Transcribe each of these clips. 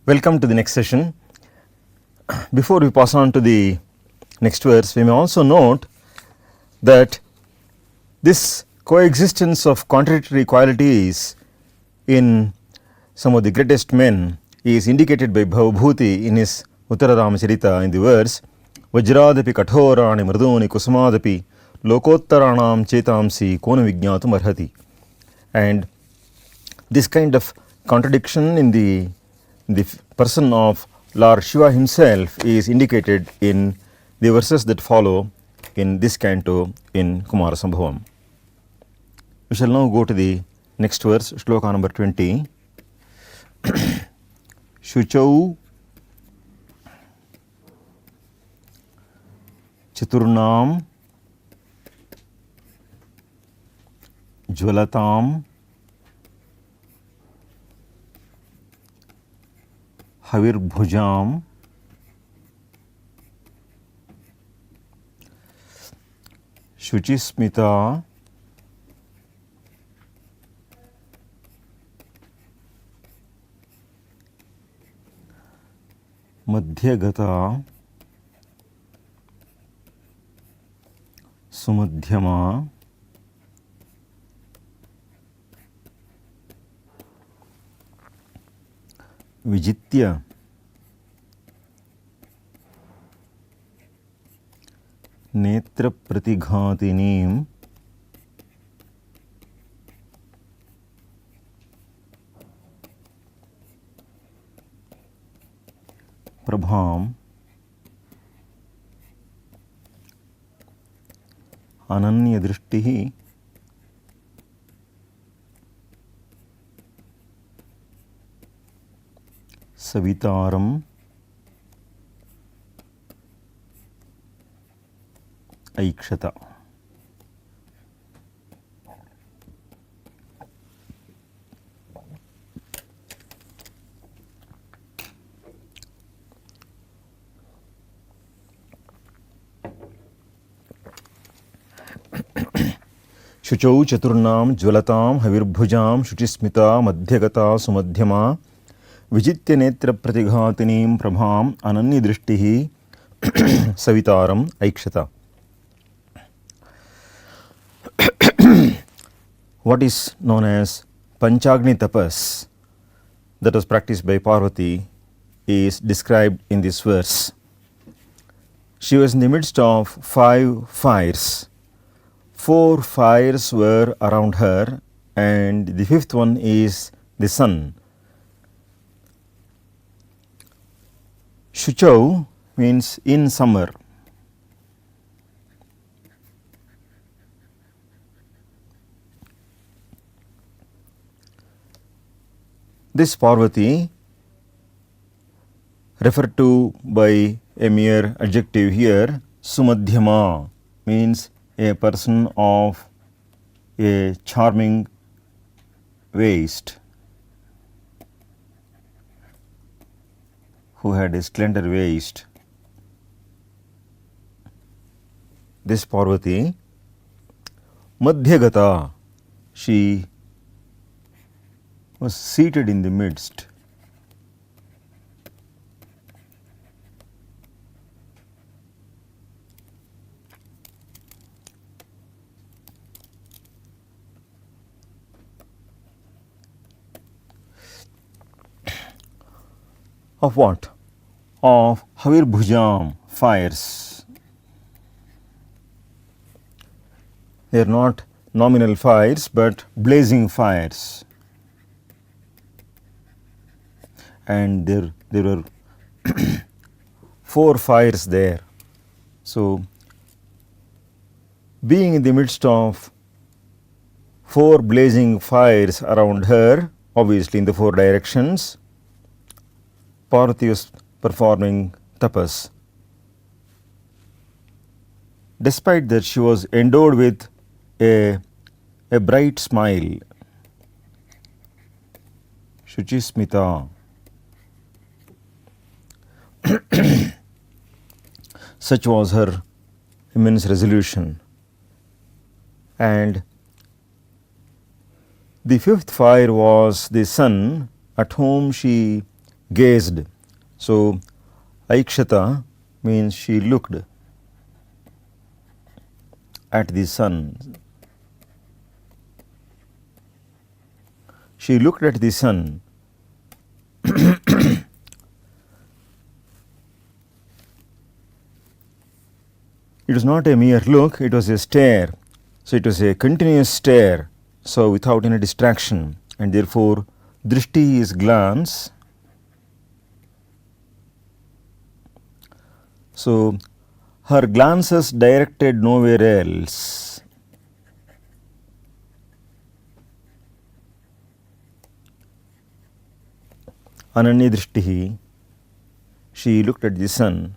Welcome to the next session. Before we pass on to the next verse, we may also note that this coexistence of contradictory qualities in some of the greatest men is indicated by Bhavabhuti in his Uttara Ramacharita in the verse Vajradapi kathorani mriduni kusumadapi lokottaranam chetamsi konu vijnatum arhati. And this kind of contradiction in the person of Lord Shiva himself is indicated in the verses that follow in this canto in Kumarasambhavam. We shall now go to the next verse, Sloka number 20. Shuchau Chaturnam Jwalatam Havirbhujam Shuchismita Madhyagata Sumadhyama Vijitya Netra Pratighatiniim Prabham Ananya Drishtihi Savitaram Aikshata. Shuchau Chaturnam Jwalatam Havirbhujam Shuchismita Madhyagata Sumadhyama Vijitya Netra Pratighatiniim Prabham Ananya Drishtihi Savitaram Aikshata. What is known as Panchagni Tapas that was practiced by Parvati is described in this verse. She was in the midst of 5 fires. 4 fires were around her, and the 5th one is the sun. Shuchau means in summer. This Parvati, referred to by a mere adjective here, Sumadhyama, means a person of a charming waist, who had a slender waist. This Parvati, Madhyagata, she was seated in the midst. Of what? Of Havirbhujam, fires. They are not nominal fires but blazing fires. And there were 4 fires there. So, being in the midst of 4 blazing fires around her, obviously in the 4 directions, Parvati was performing tapas. Despite that, she was endowed with a bright smile. Shuchismita. Such was her immense resolution. And the 5th fire was the sun, at whom she gazed. So Aikshata means she looked at the sun. She looked at the sun. It was not a mere look, it was a stare. So it was a continuous stare, so without any distraction, and therefore drishti is glance. So her glances directed nowhere else. Ananya drishtihi, she looked at the sun.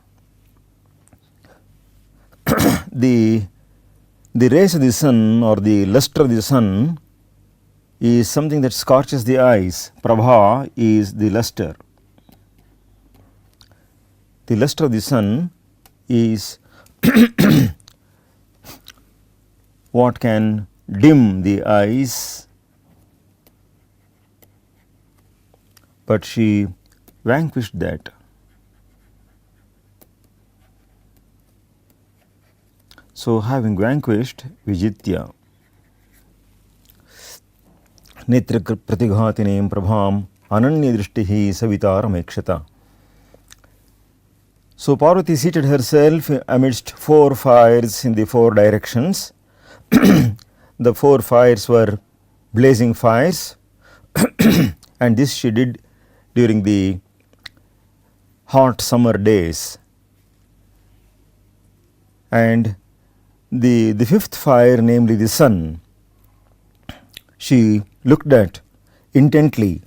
The rays of the sun or the luster of the sun is something that scorches the eyes. Prabha is the luster. The luster of the sun is what can dim the eyes, but she vanquished that. So having vanquished Vijitya, Netra Pratighatinem Prabham Ananya Drishtihi Savitaram Ekshata. So Parvati seated herself amidst 4 fires in the 4 directions. The 4 fires were blazing fires, and this she did during the hot summer days. And the 5th fire, namely the sun, she looked at intently,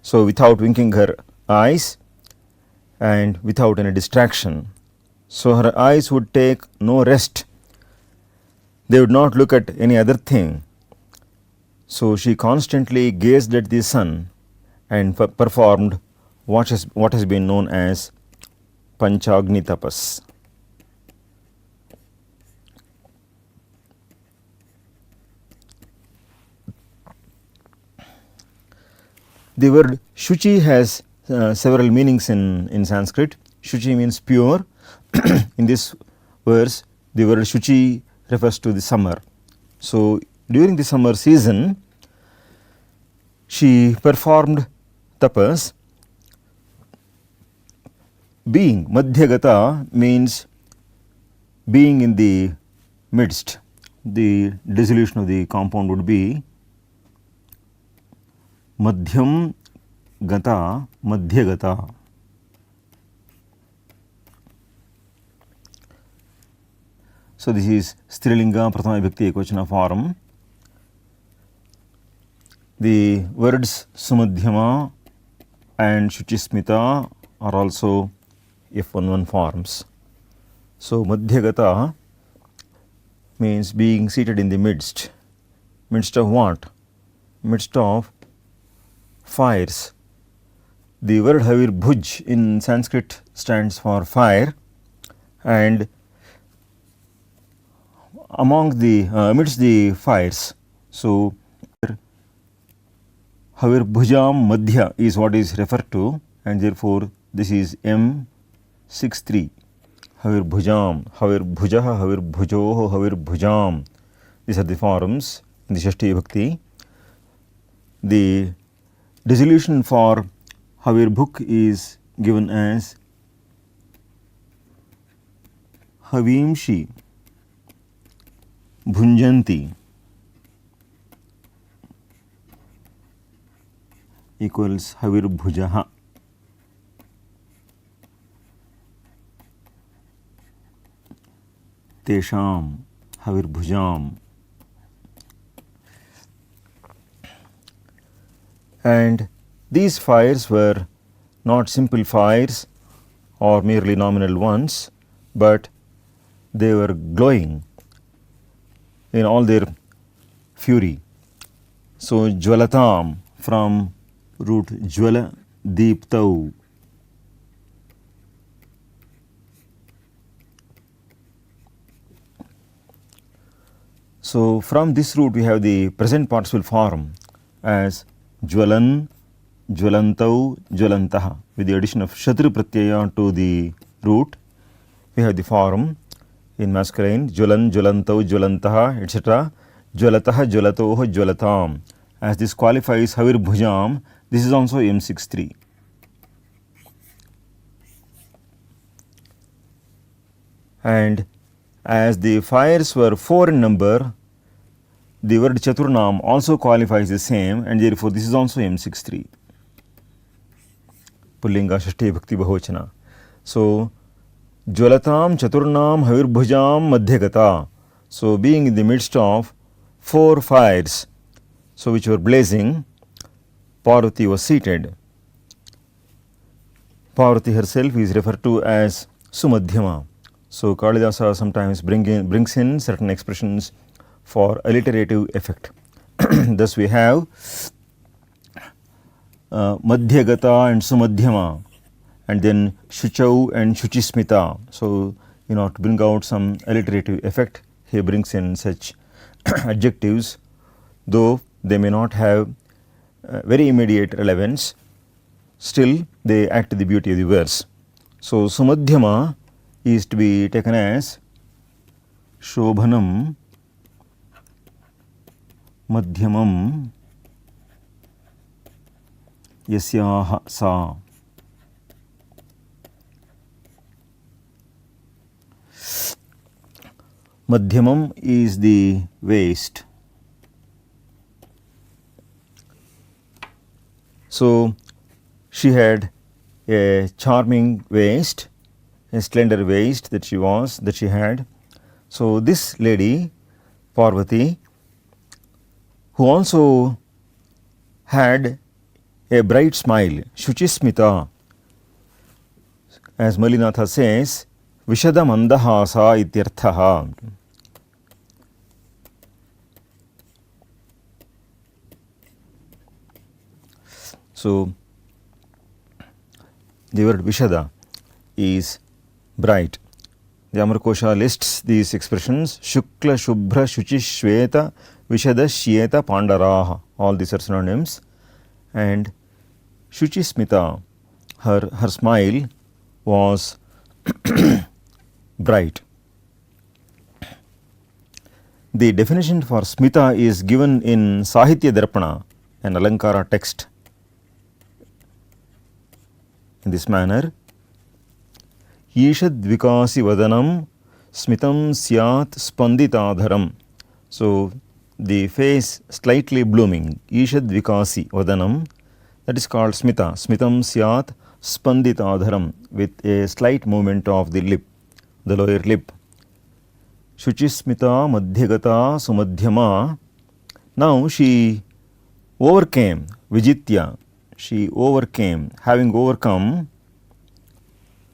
so without winking her eyes and without any distraction. So her eyes would take no rest, they would not look at any other thing. So she constantly gazed at the sun and performed what has been known as Panchagni Tapas. The word Shuchi has several meanings in Sanskrit. Shuchi means pure. In this verse, the word Shuchi refers to the summer. So during the summer season, she performed tapas. Being, Madhyagata means being in the midst. The dissolution of the compound would be Madhyam Gata, Madhyagata. So this is Strilinga Prathama Vibhakti Ekvachana form. The words Sumadhyama and Shuchismita are also F11 forms. So Madhyagata means being seated in the midst. Midst of what? Midst of fires. The word Havir Bhuj in Sanskrit stands for fire, and among the amidst the fires, so Havir Bhujam Madhya is what is referred to, and therefore this is M63. Havir Bhujam, Havir Bhujaha, Havir Bhujoho, Havir Bhujam. These are the forms in the Shashti Bhakti. The dissolution for Havir Bhuk is given as Havimshi Bhunjanti equals Havir Bhujaha. Tesham Havir Bhujam. And these fires were not simple fires or merely nominal ones, but they were glowing in all their fury. So Jwalatam from root Jwala Deeptau. So from this root we have the present participle form as Jwalan jvalantau, jvalantaha. With the addition of shatru pratyaya to the root, we have the form in masculine jvalan, jvalantau, jvalantaha, etc. Jvalataha, jvalatoho, jvalatam. As this qualifies havirbhujam, this is also M63. And as the fires were 4 in number, the word Chaturnam also qualifies the same, and therefore this is also M63. Pullinga Shashti Bhakti Bahocana. So, Jwalatam Chaturnam Havirbhujam Madhyagata. So, being in the midst of 4 fires, so which were blazing, Parvati was seated. Parvati herself is referred to as Sumadhyama. So, Kalidasa sometimes brings in certain expressions for alliterative effect. Thus, we have Madhyagata and Sumadhyama, and then Shuchau and Shuchismita. So, to bring out some alliterative effect, he brings in such adjectives, though they may not have very immediate relevance, still they add to the beauty of the verse. So, Sumadhyama is to be taken as Shobhanam Madhyamam Yasyaha Sa. Madhyamam is the waist. So, she had a charming waist, a slender waist that she had. So, this lady Parvati, who also had a bright smile, Shuchismita, as Malinatha says, Vishada Mandahasa ityarthaha. So, the word Vishada is bright. The Amarkosha lists these expressions: Shukla, Shubhra, Shuchi, Shweta, Vishada, Shyeta, Pandaraha. All these are synonyms. And Shuchi Smita, her smile was bright. The definition for Smita is given in Sahitya Darpana, an Alankara text, in this manner: Ishad Vikasi Vadanam Smitam Syat Spanditadharam. So, the face slightly blooming, Ishad Vikasi Vadanam, that is called Smita. Smitam Syat Spanditadharam, with a slight movement of the lip, the lower lip. Shuchismita Madhyagata Sumadhyama. Now she overcame, Vijitya, she overcame, having overcome.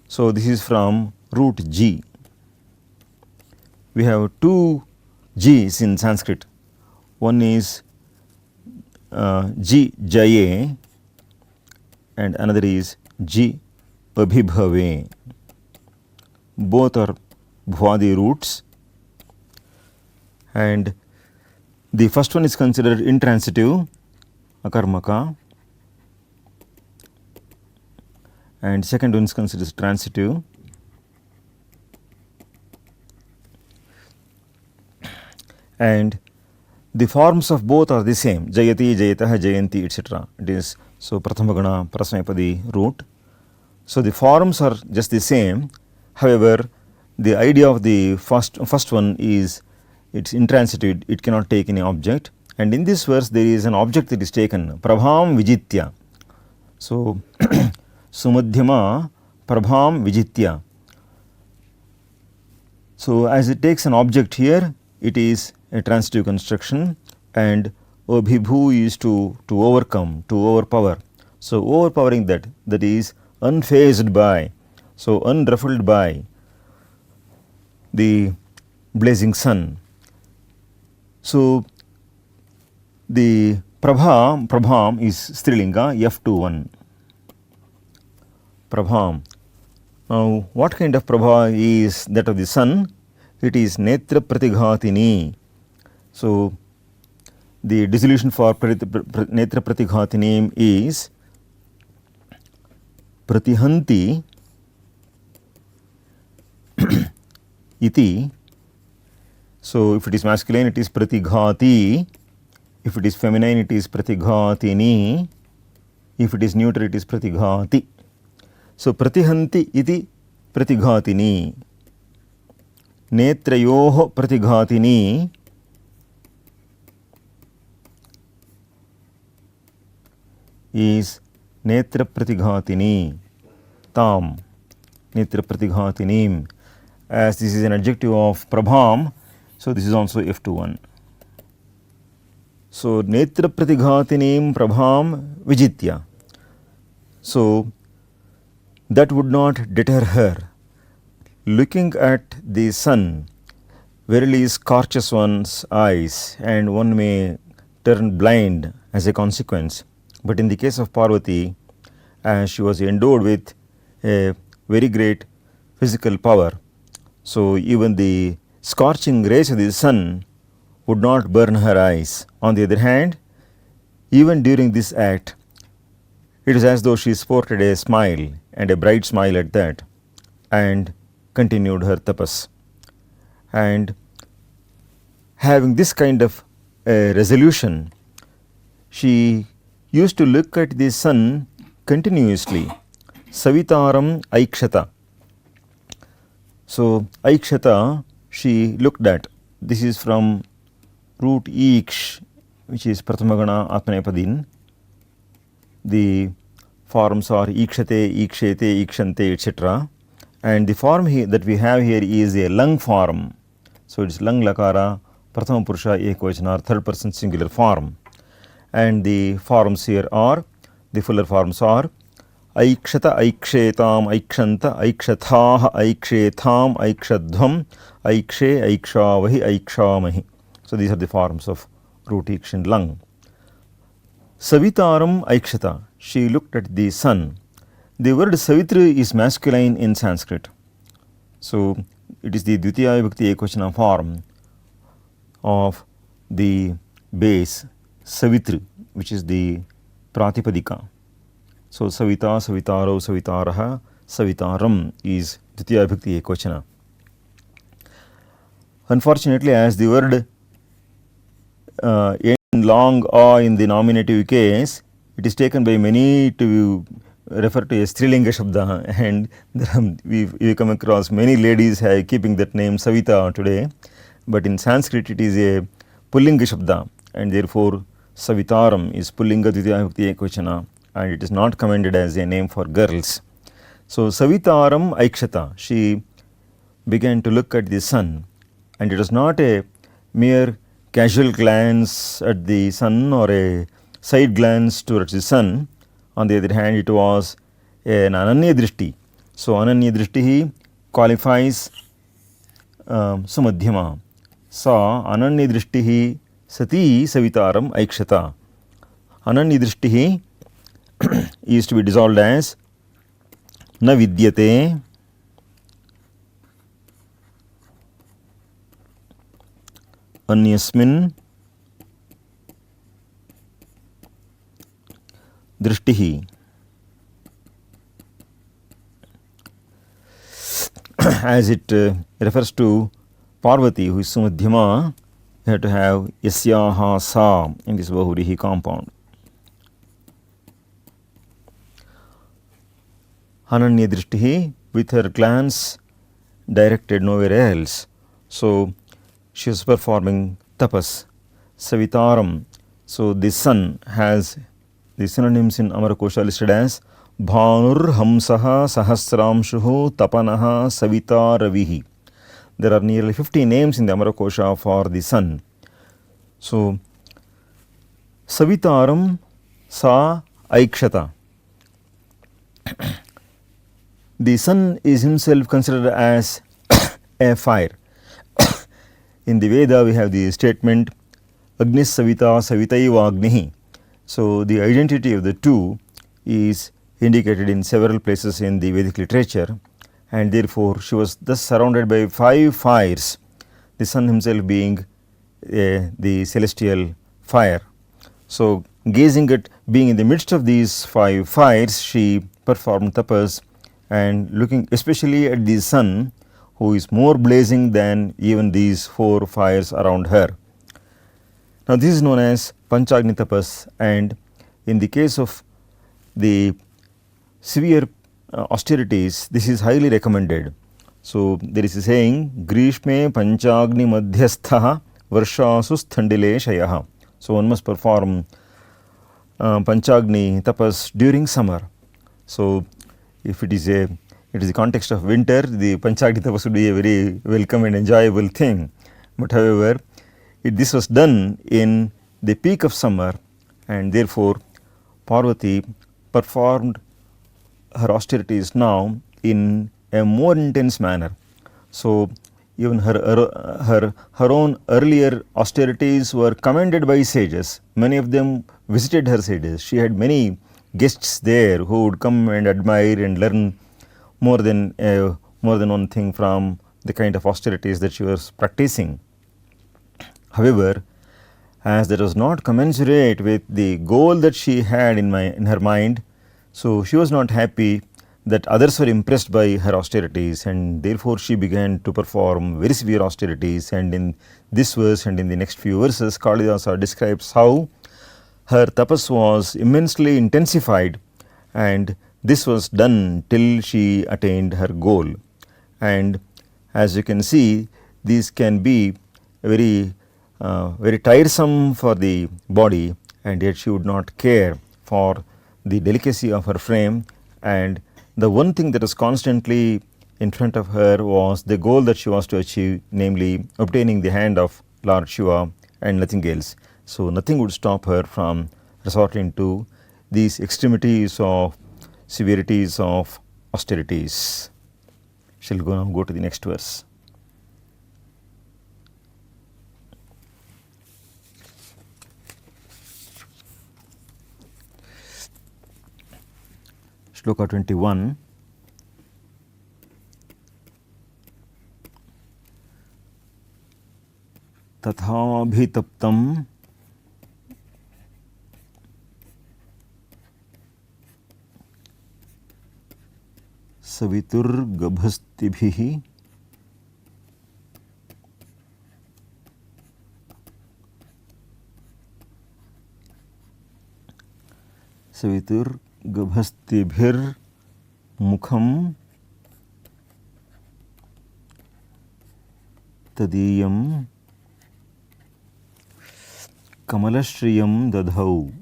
So, this is from root G. We have 2 G's in Sanskrit. One is G Jaye and another is G Abhibhave. Both are Bhwadi roots, and the first one is considered intransitive, Akarmaka, and second one is considered transitive. And the forms of both are the same, Jayati, Jayataha, Jayanti, etc. It is so Prathamagana, Prasnapadi root. So, the forms are just the same. However, the idea of the first one is it's intransitive, it cannot take any object. And in this verse, there is an object that is taken, Prabham Vijitya. So, Sumadhyama Prabham Vijitya. So, as it takes an object here, it is a transitive construction, and Abhibhu is to overcome, to overpower. So, overpowering that is unfazed by, so unruffled by the blazing sun. So, the Prabham is Strilinga, F21. Prabham. Now, what kind of Prabha is that of the sun? It is Netra Pratighatini. So, the dissolution for Netra Pratighatini is pratihanti iti. So, if it is masculine it is pratighati, if it is feminine it is pratighatini, if it is neuter it is pratighati. So, pratihanti iti pratighatini, netrayoh pratighatini is netra pratighatini, tam, netra pratighatini. As this is an adjective of prabham, so this is also F21. So, netra pratighatini prabham vijitya. So, that would not deter her. Looking at the sun verily scorches one's eyes and one may turn blind as a consequence. But in the case of Parvati, as she was endowed with a very great physical power, so even the scorching rays of the sun would not burn her eyes. On the other hand, even during this act, it is as though she sported a smile, and a bright smile at that, and continued her tapas. And having this kind of resolution, she used to look at the sun continuously. Savitaram aikshata. So, aikshata she looked at. This is from root iksh, which is prathamagana atmanepadin. The forms are ikshate, ikshete, ikshante, etc. And the form that we have here is a lung form. So, it is lung lakara, prathama purusha ekvachana, third person singular form. And the forms here are, the fuller forms are aikshata, aikshetam, aikshanta, aikshathaah, aikshetham, aikshadhvam, aikshe, aikshavahi, aikshamahi. So, these are the forms of root iksh and lung. Savitaram aikshata, she looked at the sun. The word Savitri is masculine in Sanskrit. So, it is the Dvitiya Vibhakti Ekvachana form of the base Savitri, which is the Pratipadika. So, Savita, Savitaro, Savitaraha, Savitaram is Dvitiya Vibhakti Ekvachana. Unfortunately, as the word in long A in the nominative case, it is taken by many to refer to a Strilinga Shabda, and we come across many ladies keeping that name Savita today, but in Sanskrit it is a Pullinga Shabda, and therefore Savitaram is Pullinga Dvitiya Vibhakti Ekvachana, and it is not commended as a name for girls. So, Savitaram aikshata, she began to look at the sun, and it was not a mere casual glance at the sun or a side glance towards the sun. On the other hand, it was an ananya drishti. So, ananya drishti qualifies sumadhyama. Sa ananya drishti sati savitaram aikshata. Ananya drishti is to be dissolved as na vidyate anyasmin drishtihi. As it refers to Parvati, who is Sumadhyama, you have to have yasyaha sa in this Bahurihi compound. Ananya drishtihi, with her glance directed nowhere else. So, she was performing tapas. Savitaram. So, the sun has the synonyms in Amarakosha listed as Bhanur Hamsaha Sahasramshuhu Tapanaha Savita Ravihi. There are nearly 50 names in the Amarakosha for the sun. So, Savitaram Sa Aikshata. The sun is himself considered as a fire. In the Veda, we have the statement Agnis Savita Savitaiva Agnihi. So, the identity of the two is indicated in several places in the Vedic literature, and therefore, she was thus surrounded by 5 fires, the sun himself being the celestial fire. So, gazing at being in the midst of these 5 fires, she performed tapas and looking especially at the sun, who is more blazing than even these 4 fires around her. Now this is known as Panchagni tapas, and in the case of the severe austerities, this is highly recommended. So there is a saying, Grishme Panchagni Madhyastha Varshasu Sthandile Shayaha. So one must perform Panchagni tapas during summer. So if it is a context of winter, the Panchagni tapas would be a very welcome and enjoyable thing. But however, this was done in the peak of summer, and therefore Parvati performed her austerities now in a more intense manner. So even her own earlier austerities were commended by sages. Many of them visited her sages. She had many guests there who would come and admire and learn more than one thing from the kind of austerities that she was practicing. However, as that was not commensurate with the goal that she had in her mind, so she was not happy that others were impressed by her austerities, and therefore she began to perform very severe austerities. And in this verse and in the next few verses, Kalidasa describes how her tapas was immensely intensified, and this was done till she attained her goal. And as you can see, these can be very tiresome for the body, and yet she would not care for the delicacy of her frame, and the one thing that was constantly in front of her was the goal that she was to achieve, namely obtaining the hand of Lord Shiva and nothing else. So nothing would stop her from resorting to these extremities of severities of austerities. Shall we now go to the next verse. Sloka 21. Tathabhitaptam saviturgabhastibhihi Gabhastibhir mukham tadiyam kamalashriyam dadhau.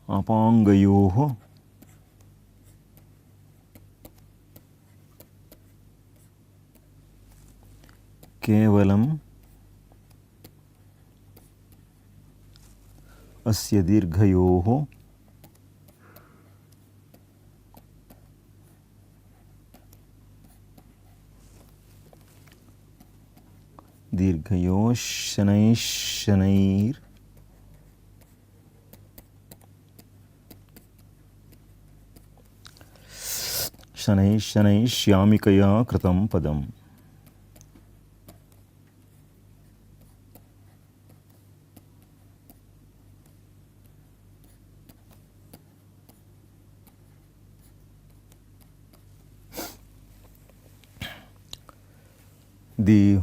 Apangayoho केवलम अस्य दीर्घयोः दीर्घयोः शनैः शनैः शनैः शनैः श्यामिकया कृतं पदम्. The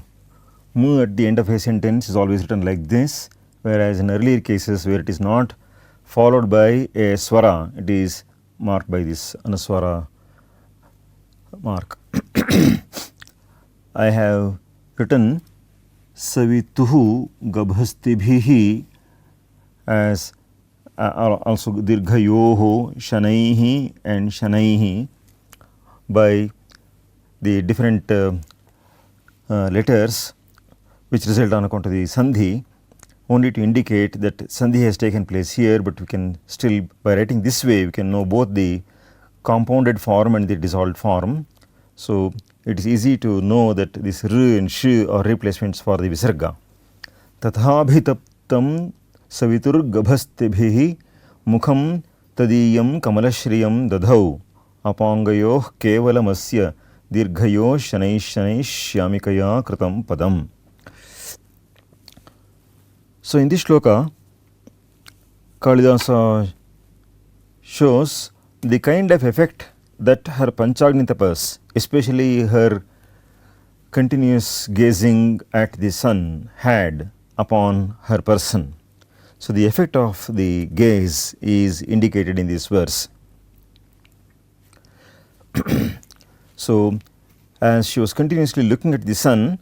mu at the end of a sentence is always written like this, whereas in earlier cases where it is not followed by a swara, it is marked by this anuswara mark. I have written savituhu gabhastibhihi as also dirghayoho shanaihi and shanaihi by the different letters which result on account of the sandhi, only to indicate that sandhi has taken place here, but we can still, by writing this way, we can know both the compounded form and the dissolved form. So it is easy to know that this r and sh are replacements for the visarga. Tathabhitaptam savitur gabhastibhihi mukham tadiyam kamalashriyam dadhau apangayoh kevalamasya dirghayo shanai shanai shyamikaya kritam padam. So in this shloka, Kalidasa shows the kind of effect that her Panchagni tapas, especially her continuous gazing at the sun, had upon her person. So the effect of the gaze is indicated in this verse. So as she was continuously looking at the sun,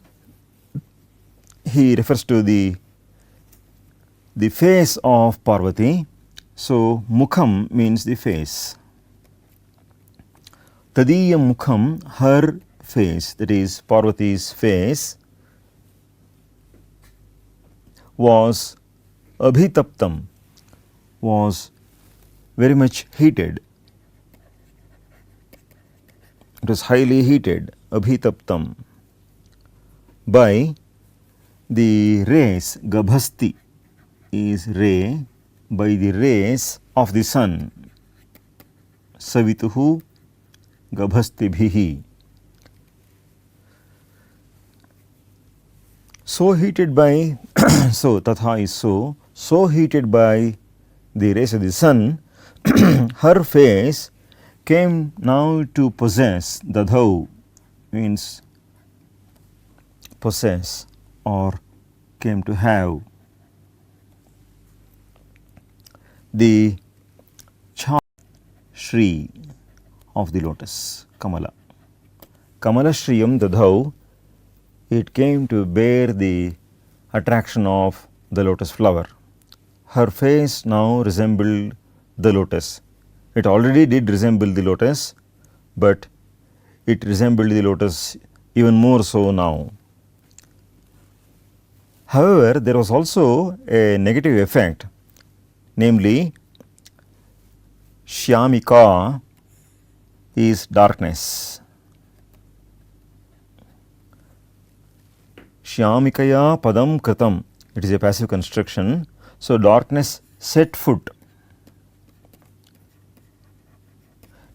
he refers to the face of Parvati. So mukham means the face. Tadiya mukham, her face, that is Parvati's face, was abhitaptam, was very much heated. It was highly heated, abhitaptam, by the rays, gabhasti is ray, by the rays of the sun, savituhu gabhastibhihi. So heated by, so tatha is so heated by the rays of the sun, her face came now to possess, dadhau means possess or came to have, the charm Shri of the lotus, Kamala. Kamala Shriyam dadhau, it came to bear the attraction of the lotus flower. Her face now resembled the lotus. It already did resemble the lotus, but it resembled the lotus even more so now. However, there was also a negative effect, namely Shyamika is darkness. Shyamikaya padam kritam, it is a passive construction. So darkness set foot.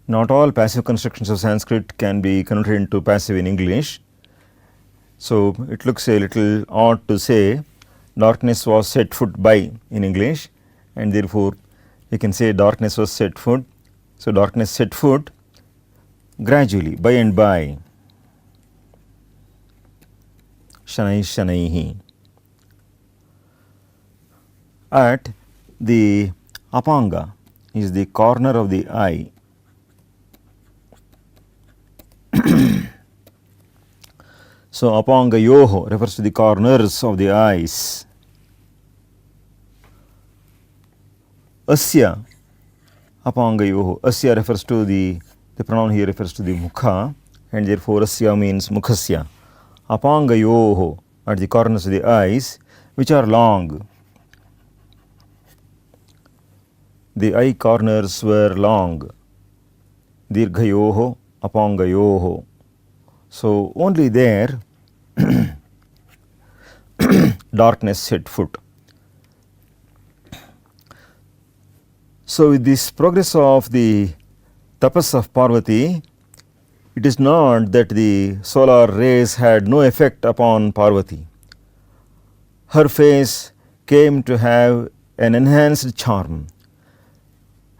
Not all passive constructions of Sanskrit can be converted into passive in English. So it looks a little odd to say darkness was set foot by in English, and therefore you can say darkness was set foot. So darkness set foot gradually, by and by. Shanai shanaihi, at the apanga is the corner of the eye. So apanga yoho refers to the corners of the eyes. Asya apanga yoho, asya refers to the pronoun here refers to the mukha, and therefore asya means mukhasya. Apanga yoho, at the corners of the eyes, which are long. The eye corners were long. Dirghayoho, apangayoho. So only there darkness set foot. So with this progress of the tapas of Parvati, it is not that the solar rays had no effect upon Parvati. Her face came to have an enhanced charm,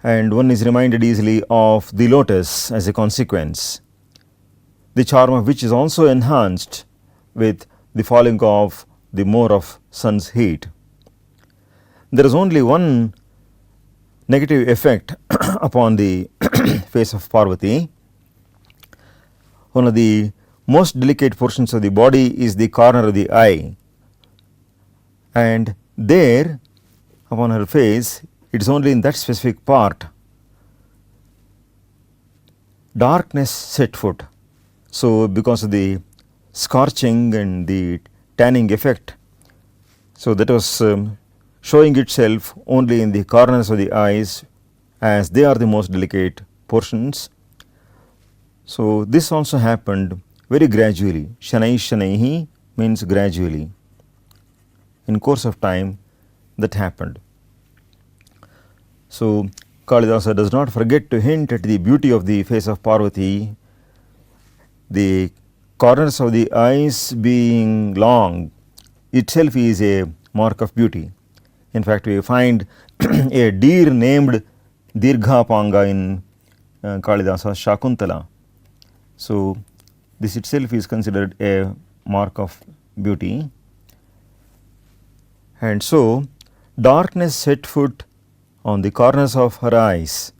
and one is reminded easily of the lotus as a consequence, the charm of which is also enhanced with the falling of the more of sun's heat. There is only one negative effect upon the face of Parvati. One of the most delicate portions of the body is the corner of the eye, and there upon her face, it is only in that specific part darkness set foot. So because of the scorching and the tanning effect, so that was showing itself only in the corners of the eyes, as they are the most delicate portions. So this also happened very gradually. Shanai shanaihi means gradually. In course of time that happened. So Kalidasa does not forget to hint at the beauty of the face of Parvati the corners of the eyes being long itself is a mark of beauty. In fact, we find a deer named Dirghapanga in Kalidasa's Shakuntala. So, this itself is considered a mark of beauty. And so, darkness set foot on the corners of her eyes.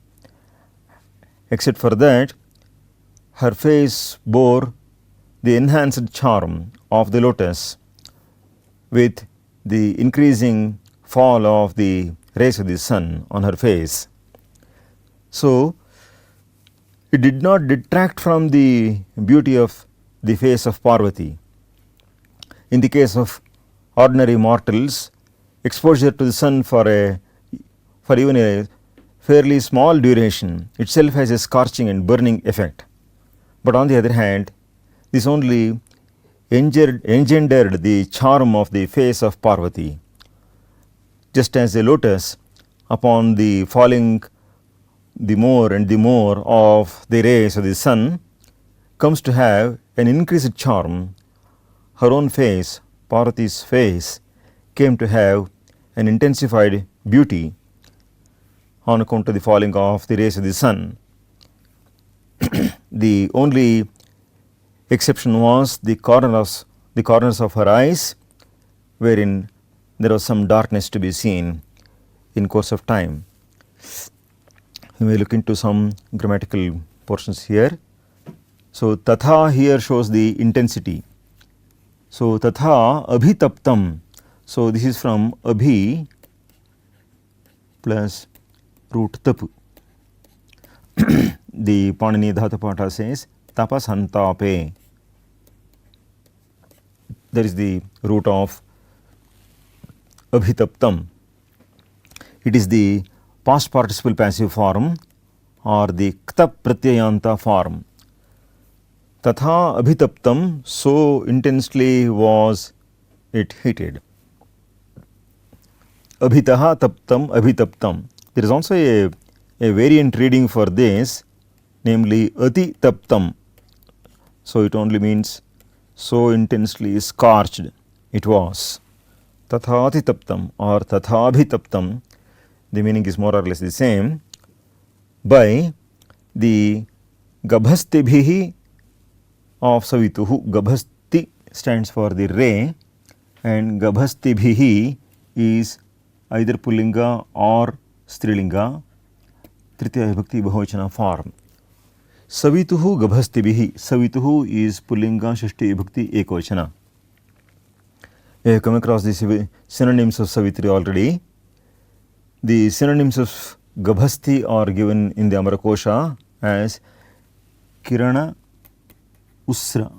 Except for that, her face bore the enhanced charm of the lotus with the increasing fall of the rays of the sun on her face. So, it did not detract from the beauty of the face of Parvati. In the case of ordinary mortals, exposure to the sun for even a fairly small duration itself has a scorching and burning effect. But on the other hand, this only engendered the charm of the face of Parvati. Just as a lotus, upon the falling the more and the more of the rays of the sun, comes to have an increased charm, her own face, Parvati's face, came to have an intensified beauty on account of the falling of the rays of the sun. The only exception was the corners of her eyes, wherein there was some darkness to be seen in course of time. We may look into some grammatical portions here. So, tatha here shows the intensity. So, tatha abhitaptam. So, this is from abhi plus root tapu. The Panini Dhatapata says tapasantape. That is the root of abhitaptam. It is the past participle passive form or the kta pratyayanta form. Tatha abhitaptam, so intensely was it heated. Abhitaha taptam abhitaptam. There is also a variant reading for this, namely ati taptam. So, it only means so intensely scorched it was. Tatha ati taptam or tatha abhitaptam, the meaning is more or less the same, by the gabhastibhihi of Savituhu. Gabhasti stands for the ray and gabhastibhihi is either Pullinga or Strilinga, Tritiya Vibhakti Bahuvachana form. Savituhu gabhastibhihi. Savituhu is Pullinga, Shashti Vibhakti Ekvachana. We have come across the synonyms of Savitri already. The synonyms of Gabhasti are given in the Amarakosha as Kirana Usra,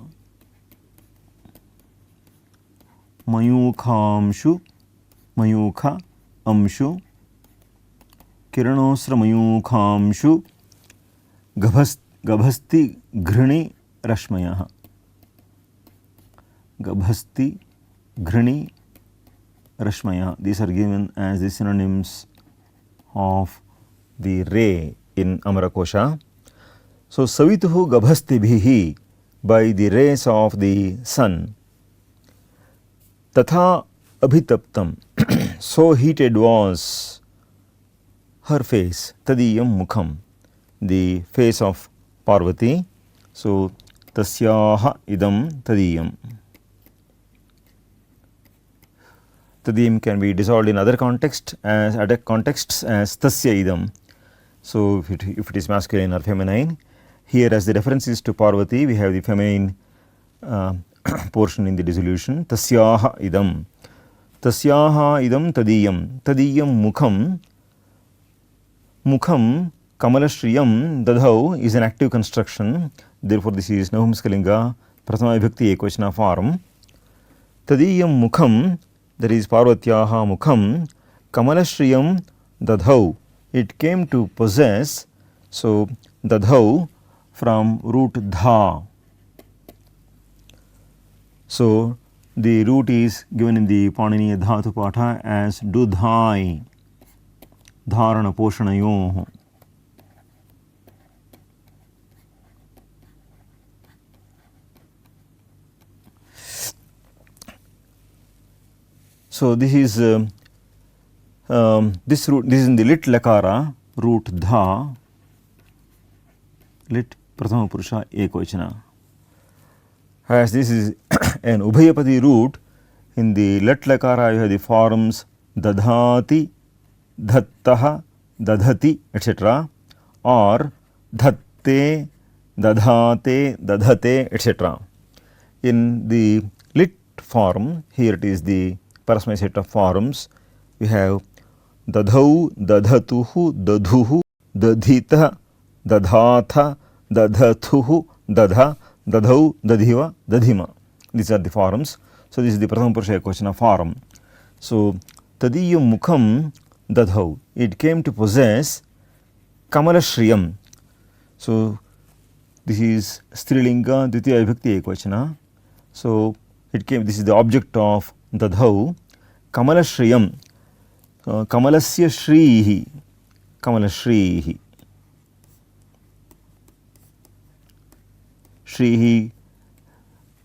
Mayukhamshu, Mayukha Amshu, Kiranosra Mayukhamshu, Gabhasti Ghrani Rashmayaha. Gabhasti Ghrani Rashmaya. These are given as the synonyms of the ray in Amarakosha. So, Savituhu Gabhastibhihi, by the rays of the sun. Tatha abhitaptam, so heated was her face. Tadiyam mukham, the face of Parvati. So, tasyaha idam tadiyam. Tadiyam can be dissolved in other contexts as tasya idam. So, if it is masculine or feminine. Here, as the reference is to Parvati, we have the feminine portion in the dissolution. Tasyaha idam. Tasyaha idam tadiyam. Tadiyam mukham. Mukham kamalashriyam dadhau is an active construction. Therefore, this is Navamskalinga Prathama Vibhakti Ekvachana form. Tadiyam mukham, that is Parvatyaha mukham, kamalashriyam dadhau. It came to possess. So, dadhau from root dha. So, the root is given in the Panini Dhatu Patha as dudhai, dharana poshanayoh. So, this is this root, this is in the lit lakara root dha, lit prathama purusha ekvachana. As this is an ubhayapadi root, in the lit lakara you have the forms dadhati, dhattaha, dadhati, etc. or dhatte, dadhate, dadhate, etc. In the lit form, here it is the parasmaya set of forms. We have dadhau, dadhatuhu, dadhuhu, dadhita, dadhatha, dadhathuhu, dadha, dadhau, dadhiva, dadhima. These are the forms. So, this is the prathama purusha ekvachana form. So, tadiyam mukham dadhau, it came to possess kamalashriyam. So, this is strilinga dvitiya vibhakti ekvachana. So, it came, this is the object of dadhau, kamalashriyam, kamalasya shrihi, kamalashrihi. Shrihi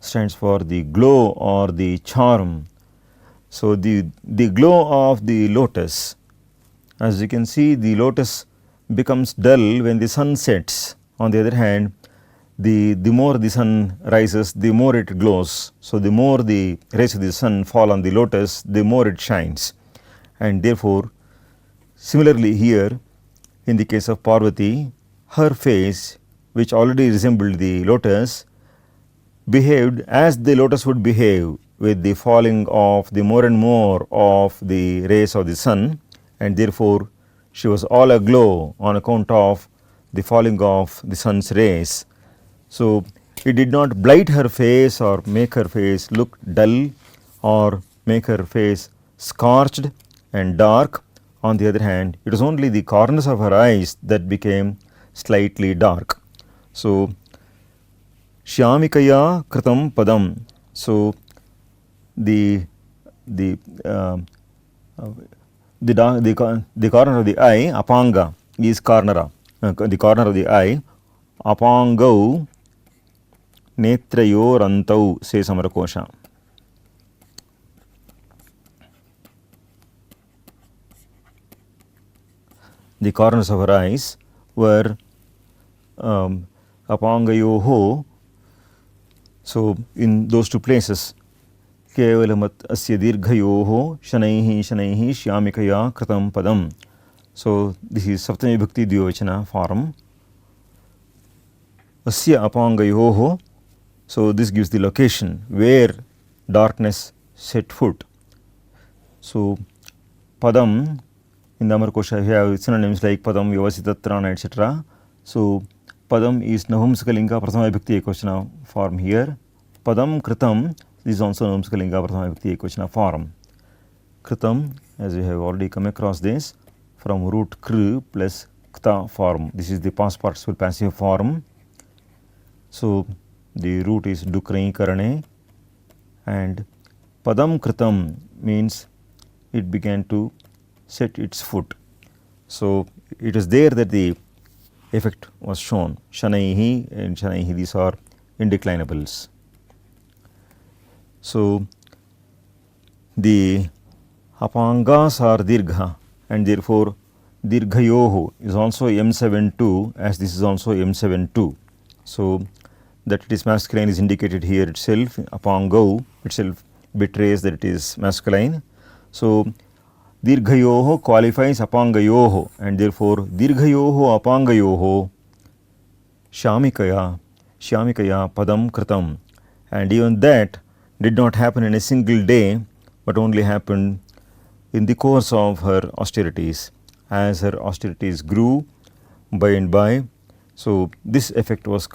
stands for the glow or the charm. So, the glow of the lotus, as you can see, the lotus becomes dull when the sun sets. On the other hand, the more the sun rises, the more it glows. So, the more the rays of the sun fall on the lotus, the more it shines. And therefore, similarly here in the case of Parvati, her face, which already resembled the lotus, behaved as the lotus would behave with the falling of the more and more of the rays of the sun, and therefore, she was all aglow on account of the falling of the sun's rays. So, it did not blight her face or make her face look dull or make her face scorched and dark. On the other hand, it was only the corners of her eyes that became slightly dark. So, Shyamikaya kritam padam. So, the corner of the eye, apanga, is cornera. The corner of the eye, apangau netrayorantau, says Amarakosha. The corners of her eyes were apangayoho. So, in those two places, kevalamat asya dirghayoho shanaihi shanaihi shyamikaya kritam padam. So, this is Saptami Bhakti Dvivachana form. Asya apangayoho. So, this gives the location where darkness set foot. So, padam, in the Amarkosha we have synonyms like padam, vyavasitatrana, etc. So, padam is Navamsakalinga Prathama Vibhakti Ekvachana form here. Padam kritam is also Navamsakalinga Prathama Vibhakti Ekvachana form. Kritam, as we have already come across this, from root kr plus kta form. This is the past participle passive form. So, the root is dukrai karane, and padam kritam means it began to set its foot. So, it is there that the effect was shown. Shanaihi and shanaihi, these are indeclinables. So, the apangas are dirgha, and therefore, dirghayoho is also M72, as this is also M72. So, that it is masculine is indicated here itself. Apangau itself betrays that it is masculine. So, dirghayoho qualifies apangayoho, and therefore, dirghayoho apangayoho shyamikaya padam kritam. And even that did not happen in a single day, but only happened in the course of her austerities. As her austerities grew by and by, so this effect was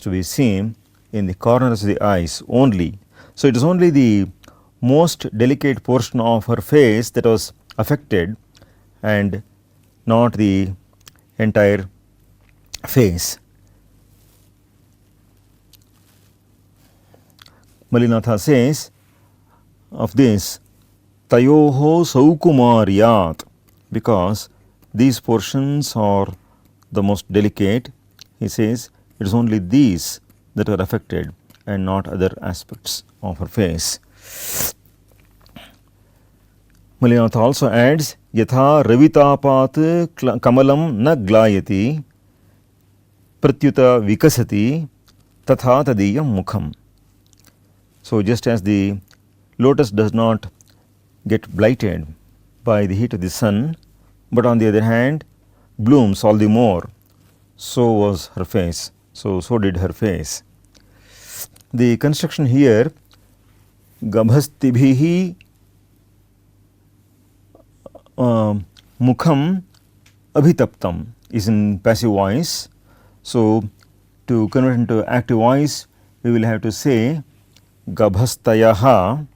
to be seen in the corners of the eyes only. So, it is only the most delicate portion of her face that was affected and not the entire face. Malinatha says of this, tayoho saukumaryat, because these portions are the most delicate. He says it is only these that are affected and not other aspects of her face. Malinath also adds, Yatha ravitapat kamalam na glayati pratyuta vikasati tatha tadiyam mukham. So just as the lotus does not get blighted by the heat of the sun, but on the other hand blooms all the more, so was her face. So did her face. The construction here, gabhastibhihi mukham abhitaptam, is in passive voice. So to convert into active voice, we will have to say gabhastayaha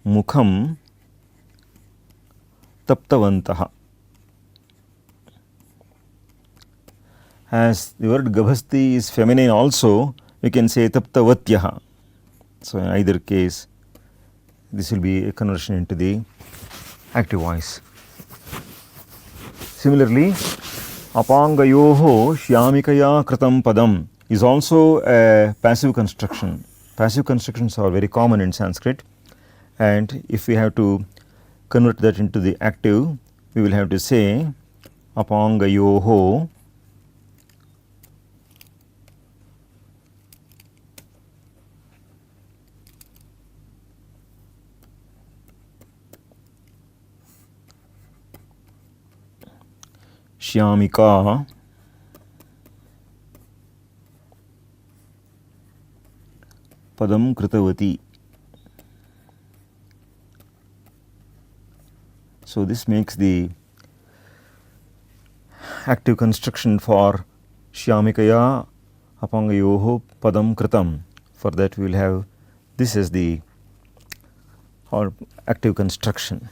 mukham taptavantaha. As the word gabhasti is feminine also, we can say taptavatyaha. So in either case, this will be a conversion into the active voice. Similarly, apangayoho shyamikaya kritam padam is also a passive construction. Passive constructions are very common in Sanskrit, and if we have to convert that into the active, we will have to say apangayoho Shyamika padam kritavati. So this makes the active construction for Shyamikaya apangayoho padam kritam. For that we will have this as the or active construction.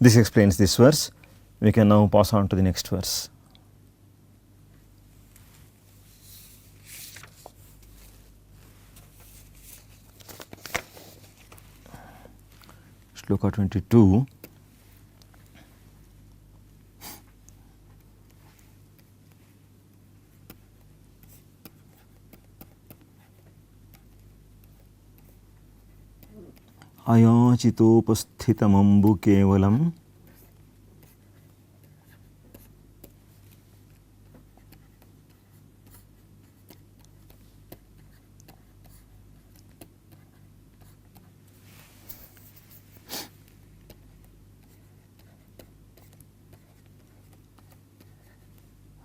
This explains this verse. We can now pass on to the next verse. Sloka 22. Ayachitopasthitamambu kevalam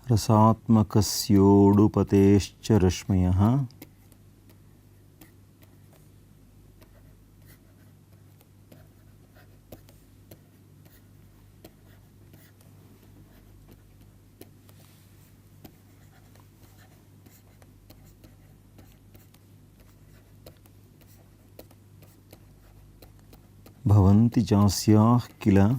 rasatmakasyodupateschya rashmayah bhavanti jasyah kila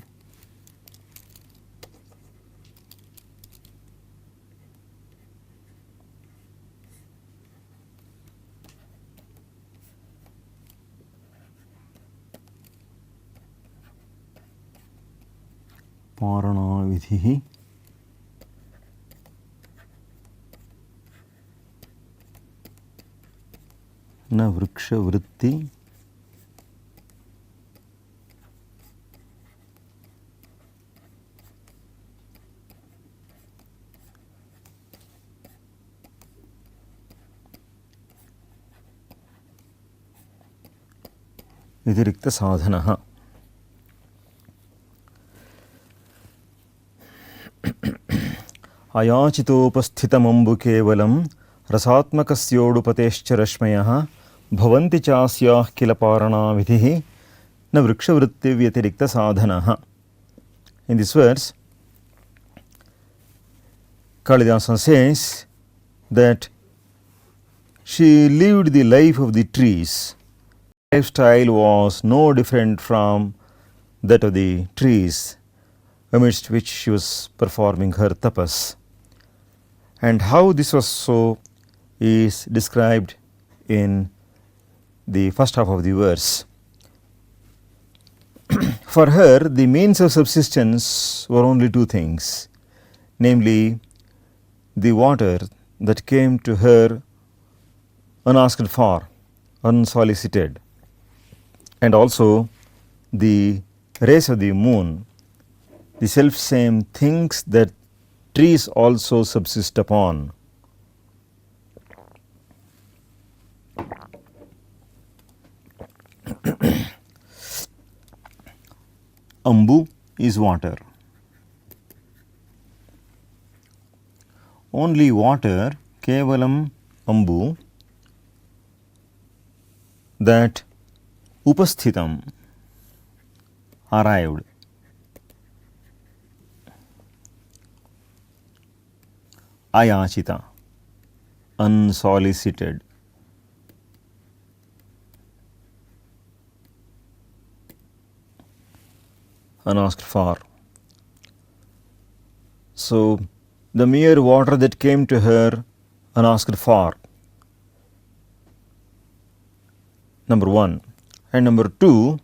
parana vidhi na vriksha vritti व्यतिरिक्त साधनः. अयाचितोपस्थितमम्बु केवलं रसात्मकस्योडुपतेश्च रश्मयः भवन्ति चास्याः किल पारणा विधिः न वृक्षवृत्तिव्यतिरिक्त साधनः. In this verse, Kalidasa says that she lived the life of the trees. Lifestyle was no different from that of the trees amidst which she was performing her tapas. And how this was so is described in the first half of the verse. For her, the means of subsistence were only two things, namely the water that came to her unasked for, unsolicited. And also the rays of the moon, the self same things that trees also subsist upon. Ambu is water. Only water, kevalam ambu, that upasthitam, arrived. Ayachita, unsolicited. Unasked for. So, the mere water that came to her unasked for. Number one. And number two,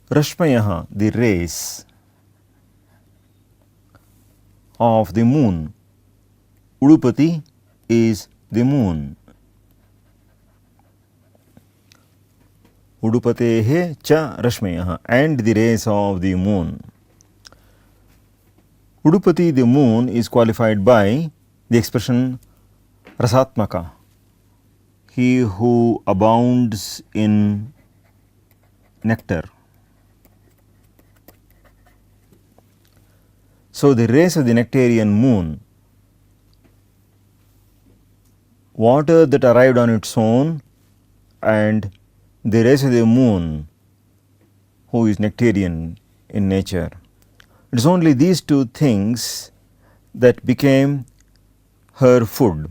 Rashmayaha, the rays of the moon. Udupati is the moon. Udupatehe cha Rashmayaha, and the rays of the moon. Udupati, the moon, is qualified by the expression Rasatmaka, he who abounds in nectar. So, the rays of the nectarian moon, water that arrived on its own, and the rays of the moon, who is nectarian in nature. It is only these two things that became her food.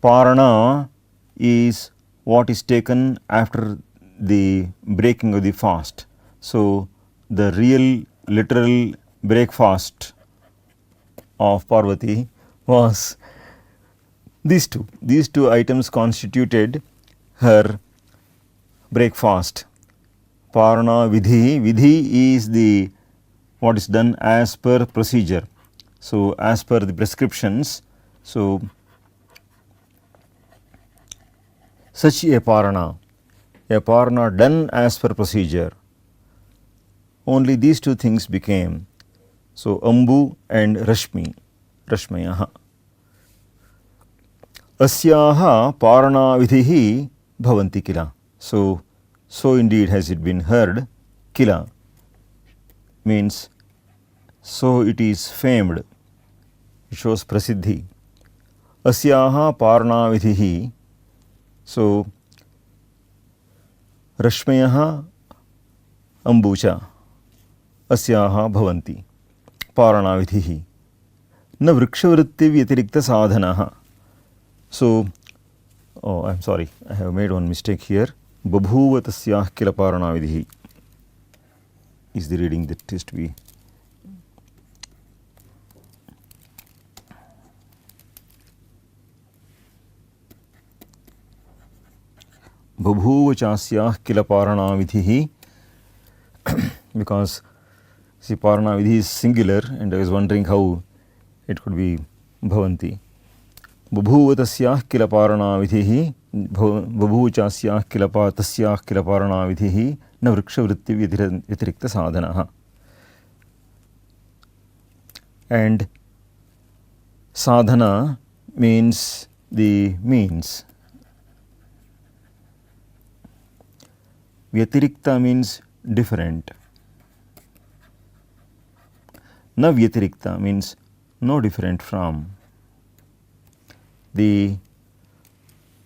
Parana is what is taken after the breaking of the fast. So, the real literal breakfast of Parvati was these two. These two items constituted her breakfast. Parana vidhi. Vidhi is the what is done as per procedure. So, as per the prescriptions. So, such a parana done as per procedure. Only these two things became. So, Ambu and Rashmi, Rashmayaha. Asyaha parana vidhihi bhavanti kila. So indeed has it been heard. Kila means so it is famed. It shows prasiddhi. Asyaha parana vidhihi. So Rashmayaha ambucha asyaha bhavanti parana vidhihi. Na vrikshavritti vyatirikta sadhanaha. So, I am sorry, I have made one mistake here. Babhuva tasyah kila parana vidhi is the reading that is to be. Babhuva chasyah kila parana vidhi, because see, parana vidhi is singular and I was wondering how it could be bhavanti. Babhuva tasyah kila parana vidhihi, babhuva chasyah kila tasyah kila parana vidhihi, na vrikshavritti vyatirikta sadhanaha. And sadhana means the means. Vyatirikta means different. Na vyatirikta means no different from. The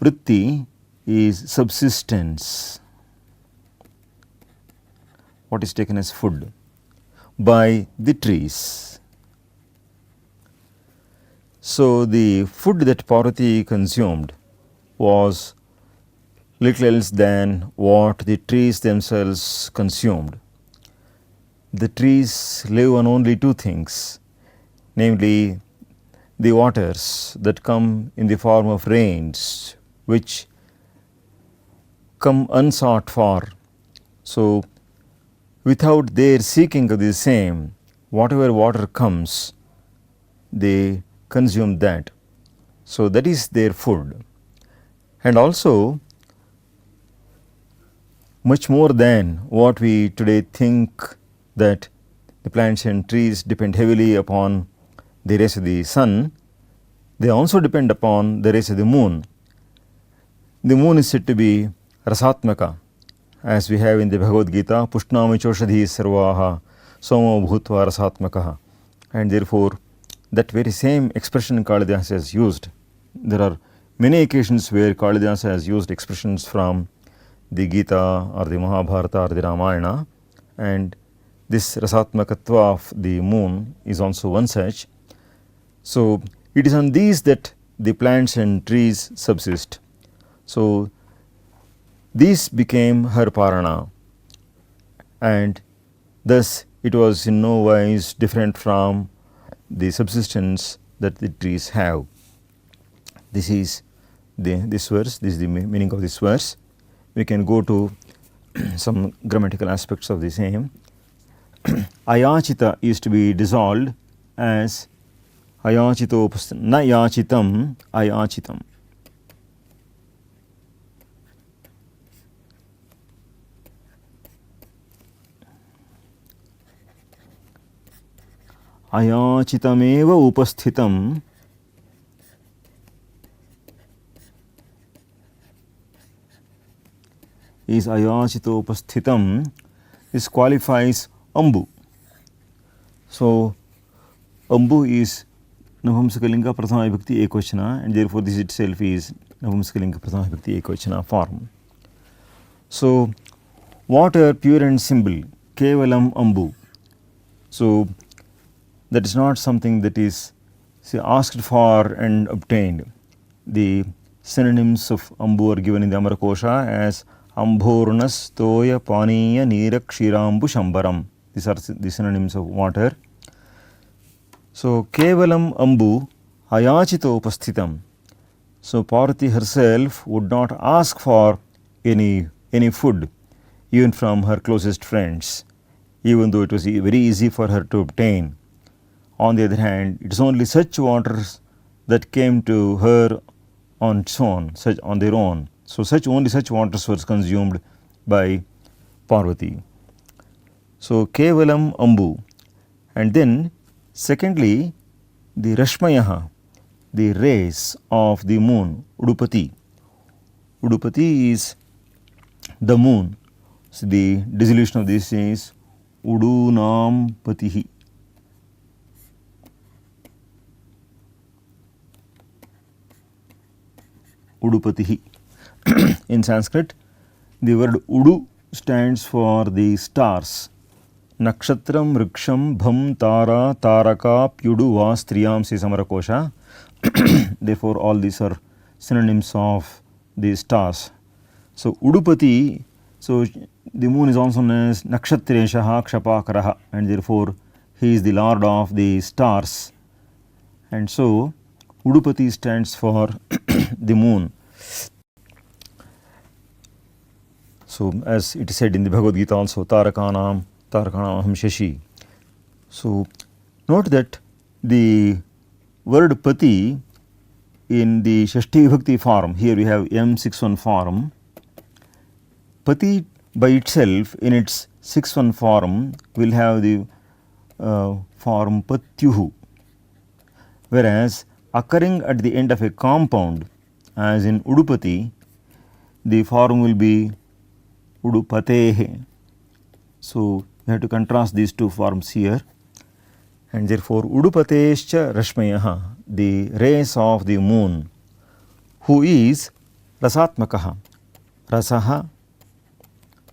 vritti is subsistence, what is taken as food by the trees. So, the food that Parvati consumed was little else than what the trees themselves consumed. The trees live on only two things, namely the waters that come in the form of rains, which come unsought for. So, without their seeking of the same, whatever water comes, they consume that. So, that is their food, and also much more than what we today think, that the plants and trees depend heavily upon the rays of the sun. They also depend upon the rays of the moon. The moon is said to be rasatmaka, as we have in the Bhagavad Gita, Pushnami choshadhi sarvaha somo bhutva rasatmakaha, and therefore that very same expression Kalidasa has used. There are many occasions where Kalidasa has used expressions from the Gita or the Mahabharata or the Ramayana, and this rasatmakatva of the moon is also one such. So, it is on these that the plants and trees subsist. So, these became her parana, and thus it was in no wise different from the subsistence that the trees have. This is this verse, this is the meaning of this verse. We can go to some grammatical aspects of the same. Ayachita is to be dissolved as ayachito na yachitam ayachitam. Ayachitameva upasthitam is ayachito upasthitam. This qualifies ambu. So, ambu is Navamsakalinga Prathama Vibhakti Ekvachana, and therefore this itself is Navamsakalinga Prathama Vibhakti Ekvachana form. So, water pure and simple, Kevalam ambu. So, that is not something that is asked for and obtained. The synonyms of ambu are given in the Amarakosha as Ambhornas Toya Paniya Neera Kshirambu Shambaram. These are the synonyms of water. So, Kevalam ambu ayachito upasthitam. So, Parvati herself would not ask for any food even from her closest friends, even though it was very easy for her to obtain. On the other hand, it is only such waters that came to her on its own, on their own. So, only such waters were consumed by Parvati. So, Kevalam ambu. And then secondly, the Rashmayaha, the rays of the moon, Udupati. Udupati is the moon. So, the dissolution of this is Udunam Patihi. Udupatihi. In Sanskrit, the word Udu stands for the stars. Nakshatram, Riksham, Bham, Tara, Taraka, Pyudu, Vas, Triyam, Samarakosha. Therefore, all these are synonyms of the stars. So, Udupati, so the moon is also known as Nakshatreshaha Kshapakaraha, and therefore he is the lord of the stars. And so, Udupati stands for the moon. So, as it is said in the Bhagavad Gita also, Tarakanam aham shashi. So, note that the word pati in the Shashti Vibhakti form, here we have M61 form. Pati by itself in its 6-1 form will have the form patyuhu, whereas occurring at the end of a compound as in Udupati, the form will be Udupatehe. So, you have to contrast these two forms here, and therefore Udupatescha Rashmayaha, the rays of the moon, who is Rasatmakaha, Rasaha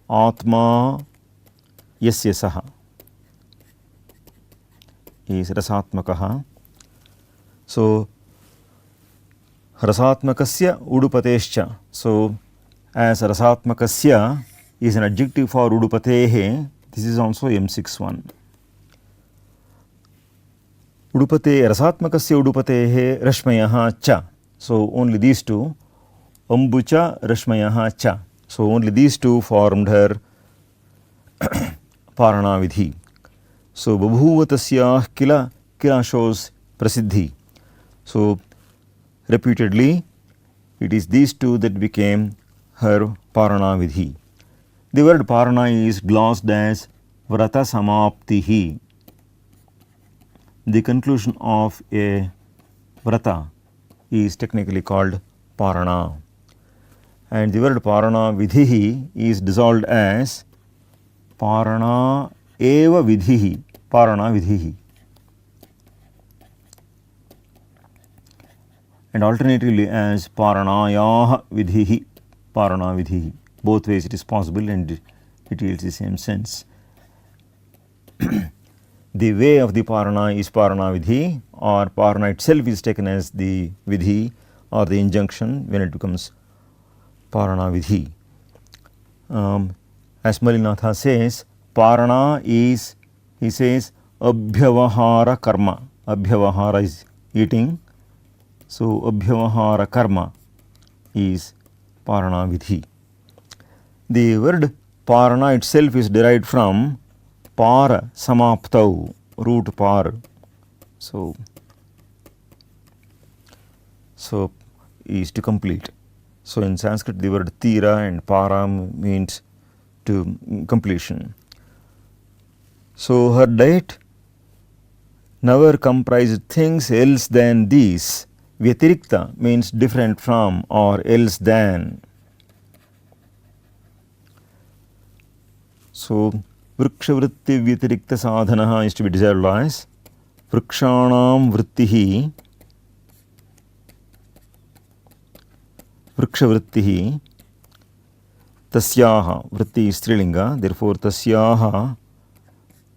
Atma Yasyasaha is Rasatmakaha. So, Rasatmakasya Udupatescha. So, as Rasatmakasya is an adjective for Udupatehe, this is also M61. Udupate, Rasatmakasya Udupatehe Rashmayaha Cha. So, only these two, Ambucha Rashmayaha Cha. So, only these two formed her Parana Vidhi. So, Babhuva Tasya Kila shows Prasiddhi. So, repeatedly, it is these two that became her parana vidhi. The word parana is glossed as vrata samaptihi. The conclusion of a vrata is technically called parana, and the word parana vidhi is dissolved as parana eva vidhi, parana vidhi, and alternatively as paranayah vidhi, parana vidhi. Both ways it is possible and it yields the same sense. The way of the parana is parana vidhi, or parana itself is taken as the vidhi or the injunction when it becomes parana vidhi. As Malinatha says, parana is, he says, abhyavahara karma. Abhyavahara is eating, so abhyavahara karma is parana vidhi. The word parana itself is derived from para samaptau, root par. So is to complete. So in Sanskrit the word tira and para means to completion. So her diet never comprised things else than these. Vyatirikta means different from or else than. So vrikshavritti vyatirikta sadhanaha is to be desired as vrikshanam vrittihi, vrikshavrittihi, tasyaha, vritti is strilinga, therefore tasyaha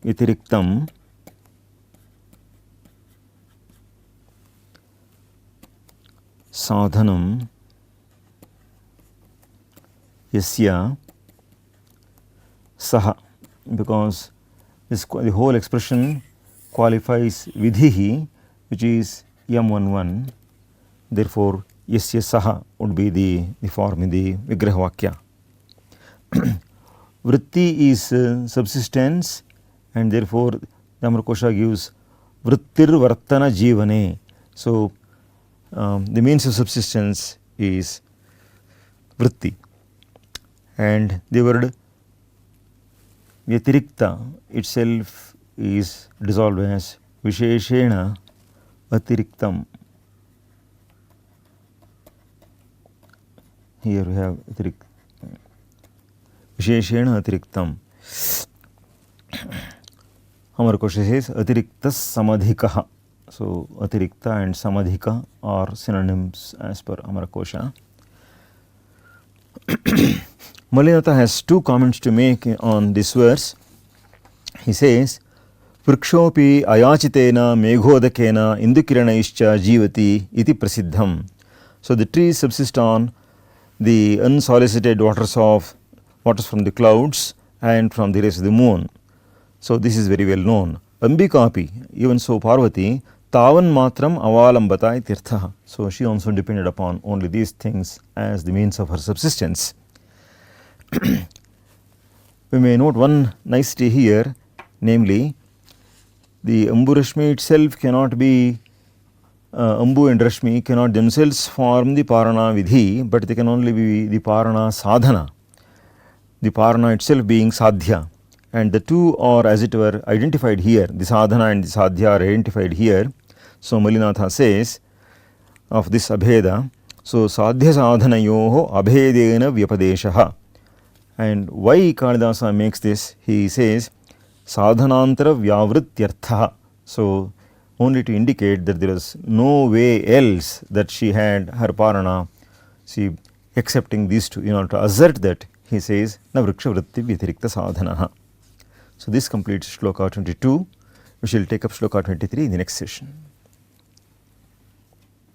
vyatiriktam sadhanam yasya saha, because this, the whole expression qualifies vidhihi, which is yam11, therefore yasya saha would be the form in the vigraha vakya. Vritti is subsistence, and therefore the Amarkosha gives vrittir vartana jivane. So the means of subsistence is vritti, and the word vyatirikta itself is dissolved as visheshena atiriktam. Here we have visheshena atiriktam. Amarkosha says atiriktas samadhikaha. So atirikta and samadhika are synonyms as per Amarkosha. Malinatha has two comments to make on this verse. He says, vrikshopi ayachitena meghodakena indukiranaischa jivati iti prasiddham. So the trees subsist on the unsolicited waters from the clouds and from the rays of the moon. So this is very well known. Ambikapi, even so Parvati, tavan matram avalambata itirtha. So she also depended upon only these things as the means of her subsistence. We may note one nicety here, namely the Ambu Rashmi itself cannot be, Ambu and Rashmi cannot themselves form the Parana Vidhi, but they can only be the Parana Sadhana, the Parana itself being Sadhya, and the two are as it were identified here, the Sadhana and the Sadhya are identified here. So Malinatha says of this Abheda, so Sadhya Sadhanayoho Abhedena Vyapadeshaha. And why Kalidasa makes this? He says sadhanantara vyavrityartha. So only to indicate that there is no way else that she had her parana, see, excepting these two. In order to assert that, he says na vriksha vritti vyatirikta sadhanaha. So this completes Shloka 22. We shall take up Shloka 23 in the next session.